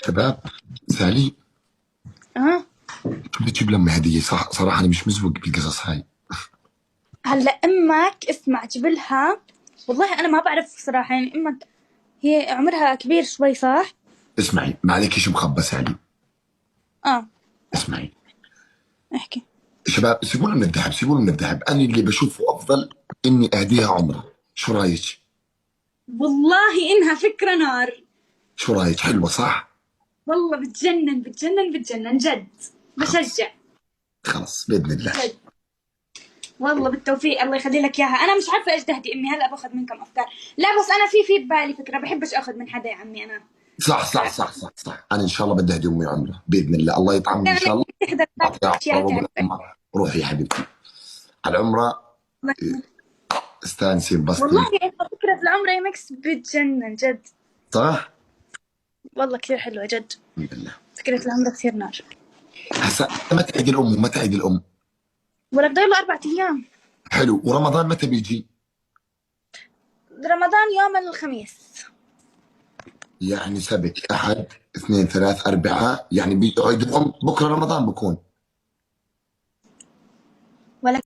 شباب، سالي، اه. شو بدي تجيب لما هدية؟ صح، صراحة أنا مش مزوق بالقصص هاي. هلا امك اسمع جبلها. والله انا ما بعرف صراحة، يعني امك هي عمرها كبير شوي صح؟ اسمعي، ما عليك شيء مخبى سالي. اه. اسمعي احكي. شباب، سيبونا من الذهب، سيبونا من الذهب. أنا اللي بشوفه أفضل إني أهديها عمرة. شو رايك؟ والله انها فكرة نار. شو رايك؟ حلوة صح؟ والله بتجنن بتجنن بتجنن جد. خلص، بشجع. خلص بإذن الله. جد. والله بالتوفيق، الله يخلي لك اياها. انا مش عارفه ايش تهدي امي، هلا باخذ منكم افكار. لا بس انا في ببالي فكره، بحبش اخذ من حدا يا عمي انا. صح صح تعرف. صح صح صح، أنا إن شاء الله بدي أهدي أمي عمرة بإذن الله. الله يطعمني إن يعني شاء الله. تحضر أعطيها عمرة اشياء وأقول تعرف. لها روحي يا حبيبتي على العمرة. استانسي والله انبسطي. يعني فكرة العمرة يا مكس بتجنن جد. صح؟ والله كثير حلوة جد. الحمد لله. فكرة العمرة كثير نار. هسا متى عيد الأم ومتى عيد الأم؟ ولا بضل له 4 أيام. حلو، ورمضان متى بيجي؟ رمضان يوم الخميس. يعني سبت أحد اثنين ثلاث أربعة، يعني عيد الأم بكرة رمضان بكون.